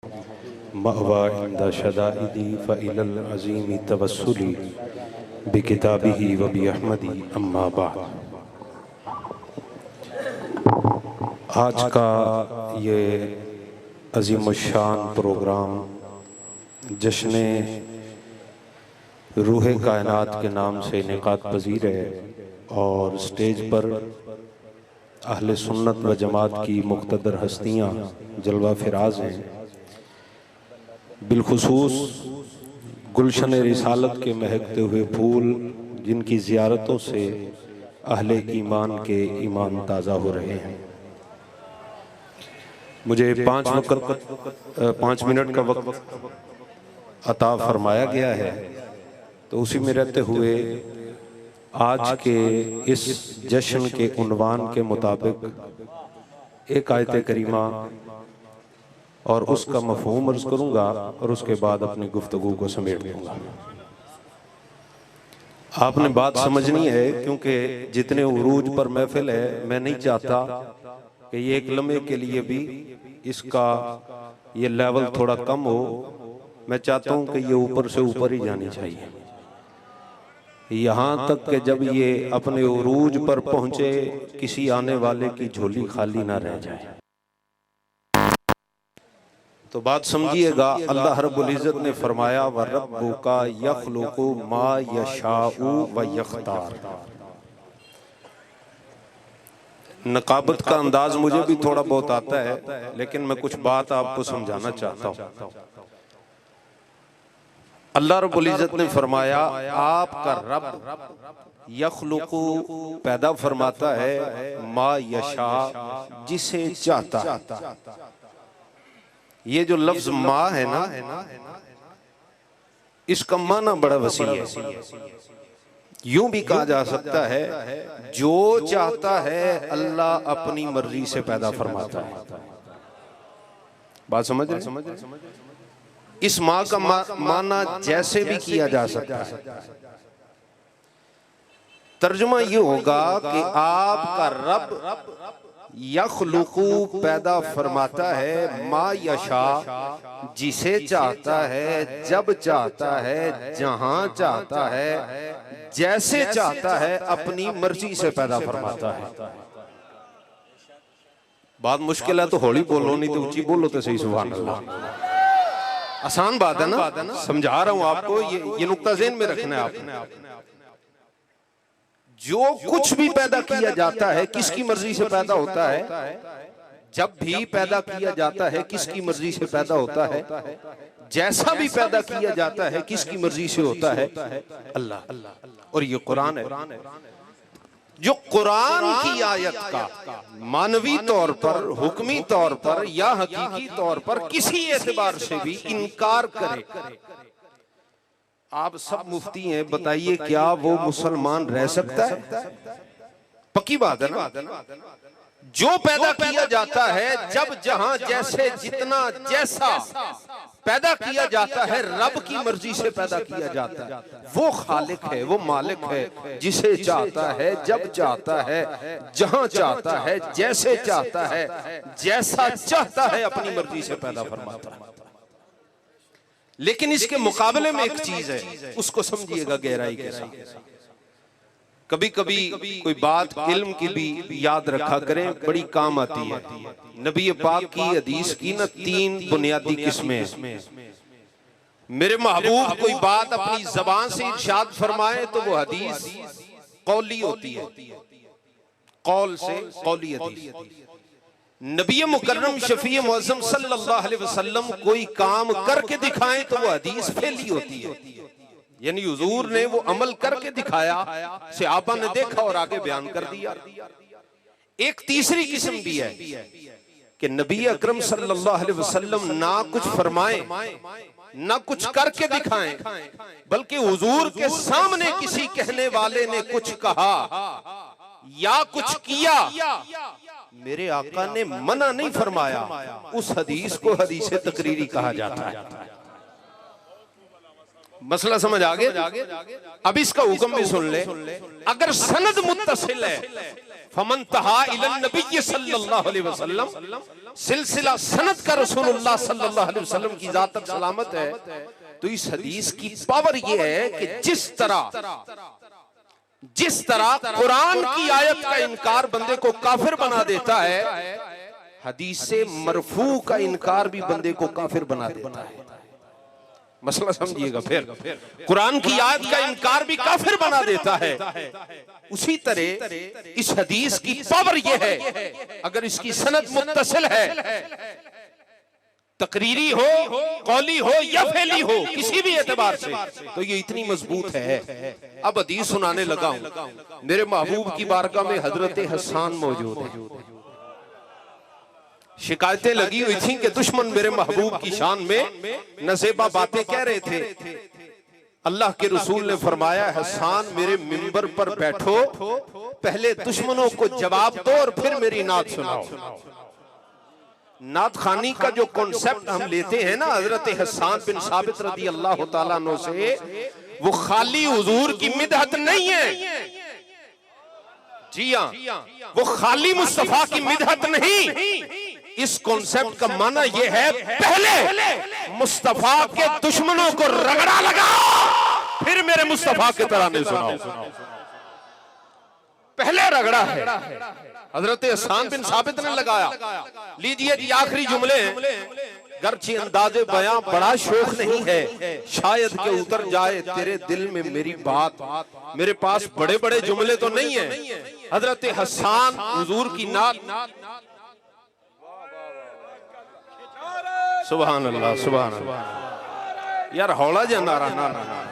मअवा इंदा शदाइदी फ़इलल अज़ीमी तवस्सुली बिकिताबिही व बिअहमदी अम्मा बाद। आज का ये अज़ीमुश्शान प्रोग्राम जश्न रूहे कायनात के नाम से इनेकाद पज़ीर है और स्टेज पर अहले सुन्नत व जमात की मुक़्तदर हस्तियाँ जलवा फिराज हैं। बिलखुसूस गुलशन रिसालत के महकते हुए फूल जिनकी ज़ियारतों से अहले ईमान के ईमान ताज़ा हो रहे हैं। मुझे 5 मिनट का वक्त अता फरमाया गया है, तो उसी में रहते हुए आज के इस जश्न के उन्वान के मुताबिक एक आयत करीमा और उसका मफ़हूम अर्ज़ करूँगा और उसके बाद अपनी गुफ्तगू को समेट दूँगा। आपने बात समझनी है, क्योंकि जितने उरूज पर महफिल है, मैं नहीं चाहता कि ये एक लम्हे के लिए भी इसका ये लेवल थोड़ा कम हो। मैं चाहता हूँ कि ये ऊपर से ऊपर ही जानी चाहिए, यहाँ तक कि जब ये अपने उरूज पर पहुँचे किसी आने वाले की झोली खाली ना रह जाए। तो बात समझिएगा, अल्लाह रब्बुल इज़्ज़त ने फरमाया व रब्बुका यख़्लुक़ु मा यशाउ व यख्तार। नकाबत का अंदाज मुझे भी थोड़ा बहुत आता है, लेकिन मैं कुछ बात आपको समझाना चाहता हूँ। अल्लाह रब्बुल इज़्ज़त ने फरमाया आपका रब यख़्लुक़ु पैदा फरमाता है मा यशा जिसे चाहता। ये जो लफ्ज माँ है ना, इसका माना बड़ा वसी है। यूं भी कहा जा सकता है जो चाहता है अल्लाह अपनी मर्जी से पैदा फरमाता है। बात समझ रहे? इस माँ का माना जैसे भी किया जा सकता है। तर्जुमा ये होगा कि आपका रब यख़्लुक़ु पैदा फरमाता है मा यशा जिसे चाहता है, जब चाहता है, जहां चाहता है, जैसे चाहता है, अपनी मर्जी से पैदा फरमाता है। बात मुश्किल है तो हौली बोलो, नहीं तो ऊंची बोलो तो सही। सुभान अल्लाह। आसान बात है ना, समझा रहा हूं आपको, ये नुक्ता ज़हन में रखना है आपने। जो कुछ भी पैदा किया जाता है किसकी मर्जी से पैदा होता है। जब भी पैदा किया जाता है किसकी मर्जी से पैदा होता है। जैसा भी पैदा किया जाता है किसकी मर्जी से होता है, अल्लाह। और ये कुरान है, जो कुरान की आयत का मानवी तौर पर, हुक्मी तौर पर या हकीकी तौर पर किसी एतबार से भी इनकार करे। आप सब मुफ्ती हैं, बताइए क्या वो मुसलमान रह सकता है? पक्की बात है ना। जो पैदा किया जाता है, जब जहां जैसे जितना जैसा पैदा किया जाता है, रब की मर्जी से पैदा किया जाता है। वो खालिक है, वो मालिक है, जिसे चाहता है, जब चाहता है, जहां चाहता है, जैसे चाहता है, जैसा चाहता है, अपनी मर्जी से पैदा फरमाता है। लेकिन इसके मुकाबले में एक चीज है, उसको समझिएगा गहराई के साथ। कभी कभी कोई बात इल्म की भी याद रखा करें, बड़ी काम आती है। नबी पाक की हदीस की ना 3 बुनियादी किस्में हैं। मेरे महबूब कोई बात अपनी जबान से इरशाद फरमाए तो वो हदीस कौली होती है, कौल से कौली हदीस। नबी मुकर्रम शफी मुअज़्ज़म सल्लल्लाहु अलैहि वसल्लम कोई काम करके दिखाएं तो वो हदीस फैली होती है, यानी हुजूर ने वो अमल करके दिखाया, सहाबा ने देखा और आगे बयान कर दिया। एक तीसरी किस्म भी है कि नबी अकरम सल्लल्लाहु अलैहि वसल्लम ना कुछ फरमाएं, ना कुछ करके दिखाएं, बल्कि हुजूर के सामने किसी कहने वाले ने कुछ कहा या कुछ किया, मेरे आका ने मना नहीं फरमाया, उस हदीस को हदीस तकरीरी कहा जाता है। मसला समझ आ गया? अब इसका हुक्म भी सुन ले। अगर सनद मुत्तसिल है, फमन तहा इलन नबी सल्लल्लाहु अलैहि वसल्लम, सिलसिला सनद का रसूलुल्लाह सल्लल्लाहु अलैहि वसल्लम की जात तक सलामत है, तो इस हदीस की पावर यह है कि जिस तरह कुरान की आयत का इनकार बंदे को काफिर बना देता है, हदीस से मरफू का इनकार भी बंदे को काफिर बना देता है। मसला समझिएगा। फिर कुरान की आयत का इनकार भी काफिर बना देता है। उसी तरह इस हदीस की पावर यह है, अगर इसकी सनद मुत्तसिल है, तकरीरी हो, कौली हो या फेली हो, किसी भी एतबार से, तो ये इतनी मजबूत है। अब हदीस सुनाने लगा हूं। मेरे महबूब की बारगाह में हजरत हसन मौजूद है। शिकायतें लगी हुई थी कि दुश्मन मेरे महबूब की शान में नज़ेबा बातें कह रहे थे। अल्लाह के रसूल ने फरमाया, हसन मेरे मिंबर पर बैठो, पहले दुश्मनों को जवाब दो और फिर मेरी नात सुनाओ। नात खानी का जो कॉन्सेप्ट हम लेते हैं ना हजरत हसन बिन साबित रदी अल्लाह तआला अन्हु से, वो खाली हुजूर की मिदहत नहीं है। जी हाँ, वो खाली मुस्तफा की मिदहत नहीं। इस कॉन्सेप्ट का माना यह है, पहले मुस्तफा के दुश्मनों को रगड़ा लगाओ, फिर मेरे मुस्तफा के तराने सुनाओ। पहले रगड़ा है, हजरत हसन बिन साबित ने लगाया। लीजिए जी आखिरी जुमले, गर्ची अंदाजे बयां बड़ा शौक नहीं है, शायद के उतर जाए तेरे दिल में मेरी बात। मेरे पास बड़े बड़े जुमले तो नहीं है। हजरत हसन हुजूर की नात, सुभान अल्लाह, सुभान अल्लाह। यार हौला जा नारा ना ना ना।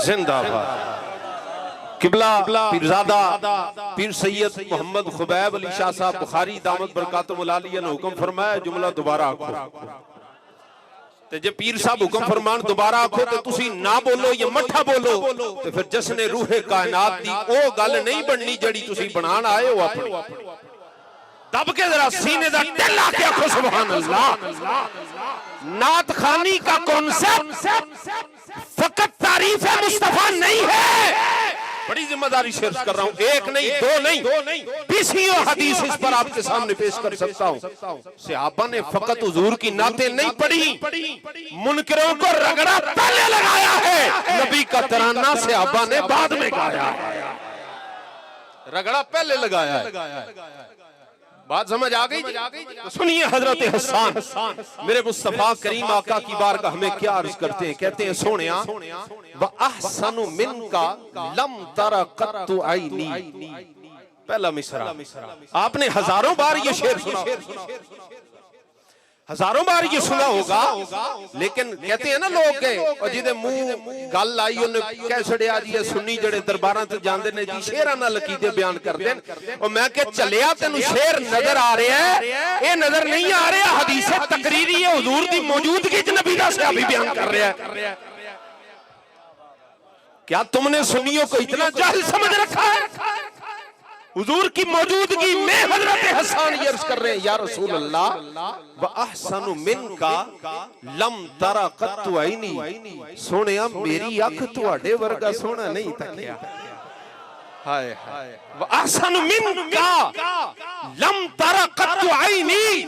जिंदाबाद। किबला पीरजादा पीर सैयद मोहम्मद खुबैब अली शाह साहब बुखारी दामत बरकातुहुल आलिया ने हुक्म फरमाया, जुमला दोबारा आखो। ते जे पीर साहब हुक्म फरमान दोबारा आखो तो तुसी ना बोलो या मठा बोलो, तो फिर जसने रूहे कायनात दी ओ गल नहीं बननी जड़ी तुसी बनान आए हो। अपनी दब के जरा सीने दा दिल आके आखो सुभान अल्लाह। नात खानी का कॉन्सेप्ट फकत तारीफ मुस्तफा नहीं है। बड़ी जिम्मेदारी से अर्ज कर रहा हूं, एक नहीं, दो नहीं, 20 हदीस इस पर आपके सामने पेश कर सकता हूं। सहाबा ने फकत हुजूर की नाते नहीं पढ़ी, मुनकरों को रगड़ा पहले लगाया है, नबी का तराना सहाबा ने बाद में गाया। रगड़ा पहले लगाया है। बात समझ आ गई? तो सुनिए हजरत हसन मेरे मुस्तफा करीम आका की बारगाह हमें क्या अर्ज करते हैं। कहते हैं, सोनिया व अहसनु मिनका लम तरा कत्तु आईनी। पहला मिसरा आपने हजारों बार ये शेर सुना, हजारों बार ये सुना होगा, लेकिन कहते हैं ना लोग के जिदे मुंह गल आई उन्हें कह छड़िया जी सुन्नी जड़े दरबारां ते जांदे ने जी शेरां नाल अकीदे बयान करदे न। और मैं कह चलिया तेनू शेर नजर आ रहा है, ये नजर नहीं आ रहा, हदीस तकरीरी है, हुजूर दी मौजूदगी च नबी दा सहाबी बयान कर रहा है। क्या तुमने सुन्नियों को इतना जाहिल समझ रखा है? हुजूर की मौजूदगी में हजरत हसन ये अर्ज कर रहे हैं, या रसूल अल्लाह व अहसनु मिनका लम तरा कत्तु आईनी। सोनिया मेरी अख तुहाडे वर्गा सोना नहीं तकिया। हाय हाय व अहसनु मिनका लम तरा कत्तु आईनी।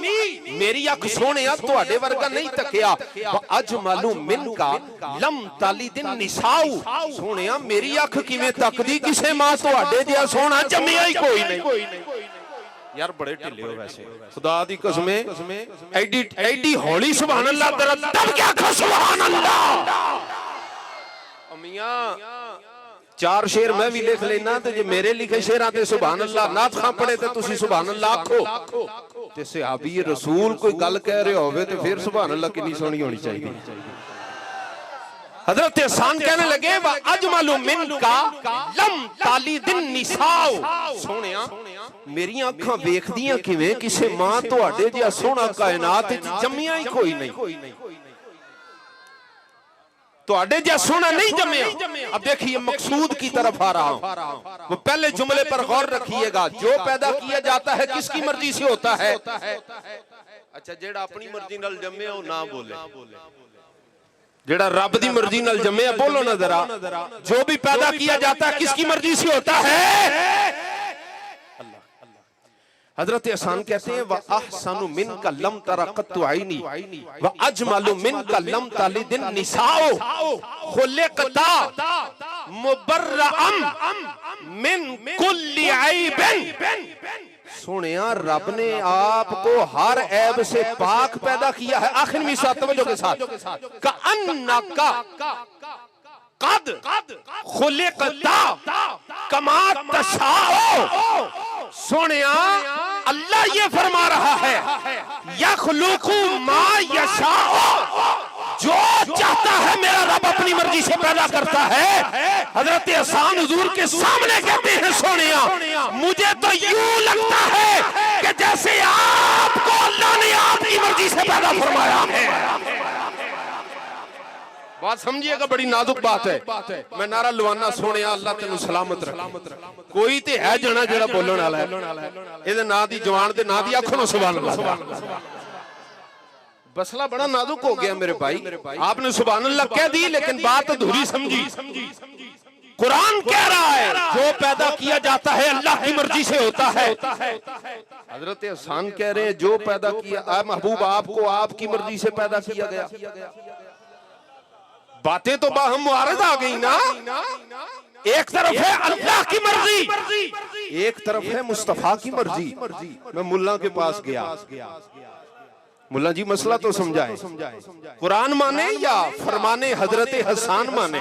मेरी अख सोनिया तुहाडे वर्गा नहीं तकिया। व अजमलु मिनका लम तालिदिन निसाउ। सोनिया मेरी अख किवें तकदी किसे मां तुहाडे जिहा सोना जम्मिया ही कोई नहीं। यार बड़े ढिले हो वैसे, खुदा दी कसम एडी एडी हौली सुभान अल्लाह तेरा तब क्या कहो सुभान अल्लाह। मियां 4 शेर मैं भी लिख लेना, तो जो मेरे लिखे शेरां ते सुभान अल्लाह नात खां पढ़े ते तुसी सुभान अल्लाह आखो। ते सहाबी रसूल कोई गल कह रहे होवे तो फिर सुभान अल्लाह कितनी सोहनी होनी चाहिए। हजरत हसन कहने लगे, व अजमलु मिनका लम तालिदिन निसाउ। सोहणिया मेरी अखां वेखदियां किवें किसे मां तुहाडे जिहा सोहना कायनात विच जम्मिया ही कोई नहीं। तो जे सोना नहीं जमया। अब देखिए मकसूद की तरफ आ रहा हूं। वो पहले जुमले पर गौर रखिएगा, जो पैदा किया जाता है किसकी मर्जी से होता है। अच्छा, जेड़ा अपनी मर्जी नाल जम्मे हो ना बोले, जेड़ा रब दी मर्जी नाल जम्मे बोलो ना जरा। जो भी पैदा किया जाता है किसकी मर्जी से होता है। हजरत हसन कहते हैं व अहसनु मिनका लम तरा कत्तु आईनी व अजमलु मिनका लम तलिदिन निसाओ खुलिकता मुबर्रअम मिन कुल्ली ऐबिन। सुनिया, रब ने आपको हर ऐब से पाक पैदा किया है। आखिर में तवज्जो के साथ का अन्नका कद खुलिकता कमा तशाओ। सुनिया, अल्लाह ये फरमा रहा है यखलुकु मा यशाओ, जो चाहता है मेरा रब अपनी मर्जी से पैदा करता है। हजरत हसन हुजूर के सामने कहते हैं सोनिया, मुझे तो यूं लगता है कि जैसे आपको अल्लाह ने आपकी मर्जी से पैदा फरमाया है। बात समझिएगा, बड़ी नाजुक बात है। मैं नारा लवाना सोने अल्लाह तेनू सलामत रखे। कोई ते है जना जेड़ा बोलण वाला है, इहदे ना दी जवान दे ना दी आखो ना सुभान अल्लाह। मसला बड़ा नाजुक हो गया मेरे भाई। आपने सुभान अल्लाह कह दी लेकिन बात अधूरी समझी। कुरान कह रहा है जो पैदा किया जाता है अल्लाह की मर्जी से होता है। हजरत हसन कह रहे हैं जो पैदा किया महबूब आपको आपकी मर्जी से पैदा किया गया। बातें तो बाहम मुआरद आ गई ना। एक तरफ है अल्लाह की मर्जी, एक तरफ है मुस्तफा की मर्जी। मैं मुल्ला के पास गया, मुल्ला जी मसला तो समझाए, कुरान माने या फरमाने हजरत हसन माने,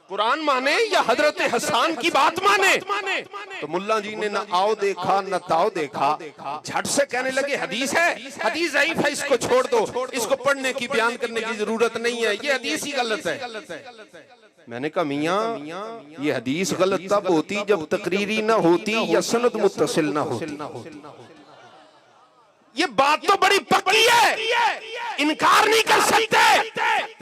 कुरान माने या हजरत हसन की बात माने। तो मुल्ला जी ने न आओ देखा न ताओ देखा, झट से कहने लगे हदीस है, हदीस ज़ईफ है, इसको छोड़ दो, इसको पढ़ने की बयान करने की जरूरत नहीं है, ये हदीस ही गलत है। मैंने कहा मियां ये हदीस गलत तब होती जब तकरीरी ना होती या सनद मुत्तसिल ना होती। ये बात तो बड़ी पक्की है, इनकार नहीं कर सकते।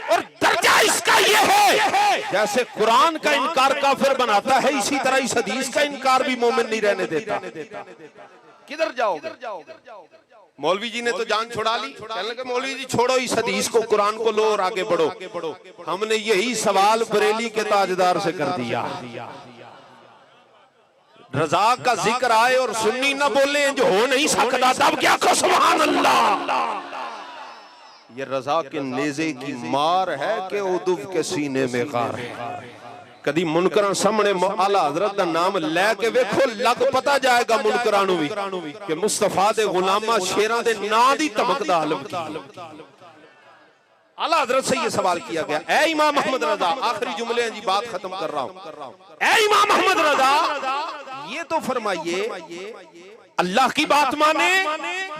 और दर्जा इसका ये है जैसे कुरान का इनकार काफिर बनाता है, इसी तरह इस हदीस का इनकार भी मोमिन नहीं रहने देता। किधर जाओगे? मौलवी जी ने तो जान छुड़ा ली, कहने लगे मौलवी जी छोड़ो इस हदीस को, कुरान को लो और आगे बढ़ो। हमने यही सवाल बरेली के ताजदार से कर दिया। रजा का जिक्र आए और सुन्नी न बोले जो हो नहीं सकता, तब क्या कहो सुभान अल्लाह। ये रजा के नेज़े की मार है कि उदुव के सीने में गार है। कदी मुनकरां सामने आला हजरत दा नाम लेके वेखो, लग पता जाएगा मुनकरां नूं भी कि मुस्तफा दे गुलामा शेरां दे नां दी धमकदा आलम की। आला हजरत से ये सवाल किया गया, ए इमाम अहमद रजा, आखिरी जुमले हैं जी, बात खत्म कर रहा हूं। ए इमाम अहमद रजा, ये तो फरमाइए अल्लाह की बात माने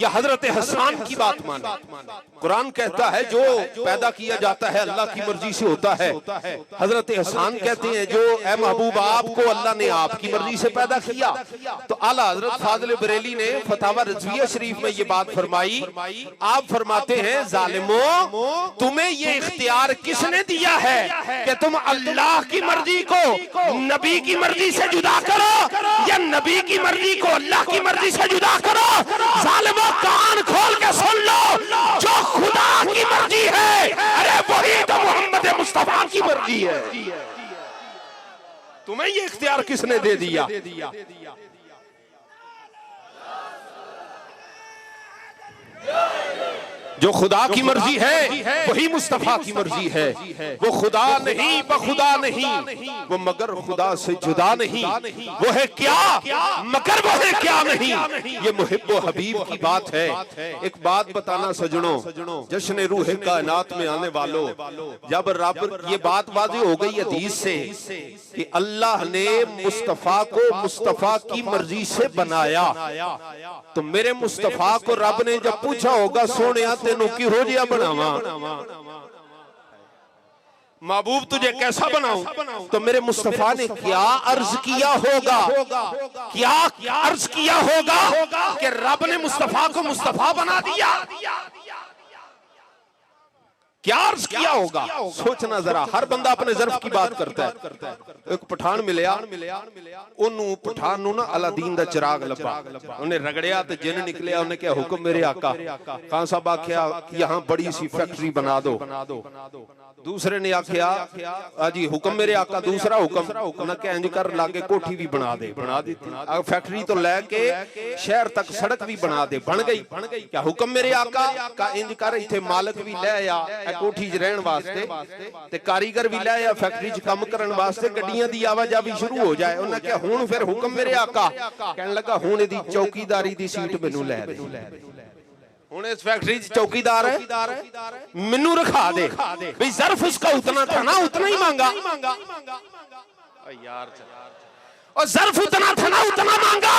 या हजरत हसन की बात माने। कुरान कहता है जो पैदा किया जाता है अल्लाह की मर्जी से होता है। हजरत हसन कहते हैं जो ए महबूब आपको अल्लाह ने आपकी मर्जी से पैदा किया। तो आला हजरत फाजिल बरेली ने फतावा रज़विया शरीफ में ये बात फरमाई। आप फरमाते हैं जालिमो, तुम्हें ये इख्तियार किसने दिया है कि तुम अल्लाह की मर्जी को नबी की मर्जी से जुदा करो या नबी की मर्जी को अल्लाह की मर्जी से जुदा करो। जालिमो कान खोल के सुन लो, जो खुदा की मर्जी है अरे वही तो मोहम्मद मुस्तफा की मर्जी है। तुम्हें ये इख्तियार किसने दे दिया? जो खुदा की मर्जी है वही मुस्तफा की मर्जी है। वो खुदा नहीं बखुदा नहीं, वो मगर खुदा से जुदा नहीं। वो है क्या मगर वो है क्या नहीं। ये मुहिब्बो हबीब की बात है। एक बात बताना सजनों, जश्न रूह कायनात में आने वालों, जब रब ये बात वाज़ेह हो गई हदीस से कि अल्लाह ने मुस्तफा को मुस्तफा की मर्जी से बनाया, तो मेरे मुस्तफा को रब ने जब पूछा होगा सोने तेनू किहो जिहा बनावा, महबूब तुझे कैसा बनाऊं, तो मेरे मुस्तफा ने क्या अर्ज किया होगा, क्या अर्ज किया होगा कि रब ने मुस्तफा को मुस्तफा बना दिया। क्या अर्ज किया होगा। सोचना जरा, हर बंदा अपने ज़र्फ की बात करता है। एक पठान मिलया, ओनू पठान नू ना अलादीन दा चिराग लभा, उन्हें रगड़िया ते जिन निकलिया। उन्हें क्या हुक्म मेरे आका। खान साहब आख्या यहाँ बड़ी सी फैक्ट्री बना दो। दूसरे ने आख्या जी हुक्म मेरे आका। दूसरा हुक्म उन्हें क्या इंज कर लागे कोठी भी बना दे। बना दी फैक्ट्री तो लैके शहर तक सड़क भी बना दे। बन गई। क्या हुक्म मेरे आका का इंज कर इथे मालिक भी ले आ कोठी च रहन वास्ते ते कारीगर भी ले आ फैक्ट्री च काम करन वास्ते। गड्डियां दी आवाजावी शुरू हो जाए। उन्हें क्या हुण फिर हुक्म मेरे आका। कहने लगा हुण इहदी चौकीदारी दी सीट मैनू ले दे। हुण इस फैक्ट्री च चौकीदार है, मैनू रखा दे। भाई ज़र्फ उसका उतना था ना, उतना ही मांगा यार। और ज़र्फ उतना था ना, उतना मांगा।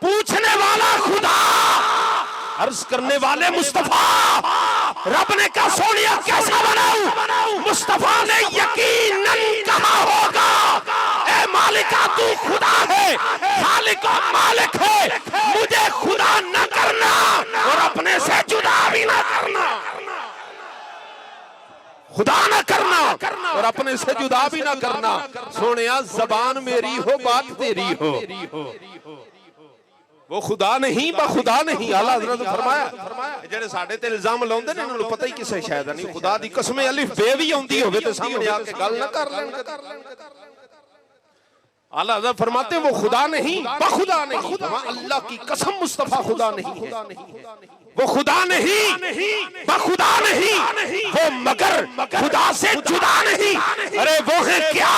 पूछने वाला खुदा, अर्ज करने वाले मुस्तफा। रब ने कहा सोनिया कैसा बनाऊं। मुस्तफा ने यकीनन कहा होगा ए मालिका तू खुदा है, खालिक और मालिक है। मुझे खुदा न करना और अपने से जुदा भी ना करना। खुदा न करना और अपने से जुदा भी ना करना। सोनिया जबान मेरी हो बात तेरी हो, वो खुदा नहीं बखुदा नहीं। आला हज़रत ने फरमाया जेड़े साडे ते इल्जाम लाउंदे ने इन्हां नूं पता ही किसे शायद नहीं। खुदा दी कसम अलिफ बे भी आउंदी होवे ते सामने आके गल ना कर लेण। आला हज़रत फरमाते वो खुदा नहीं बखुदा नहीं। अल्लाह की कसम मुस्तफा खुदा नहीं है। वो खुदा नहीं बखुदा नहीं, वो मगर खुदा से जुदा नहीं। अरे वो है क्या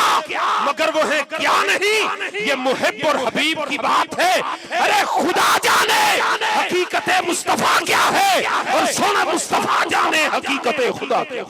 मगर वो है क्या नहीं। ये मुहिब और हबीब की बात है। अरे खुदा जाने हकीकत मुस्तफा क्या है और सोना मुस्तफा जाने हकीकत खुदा क्या।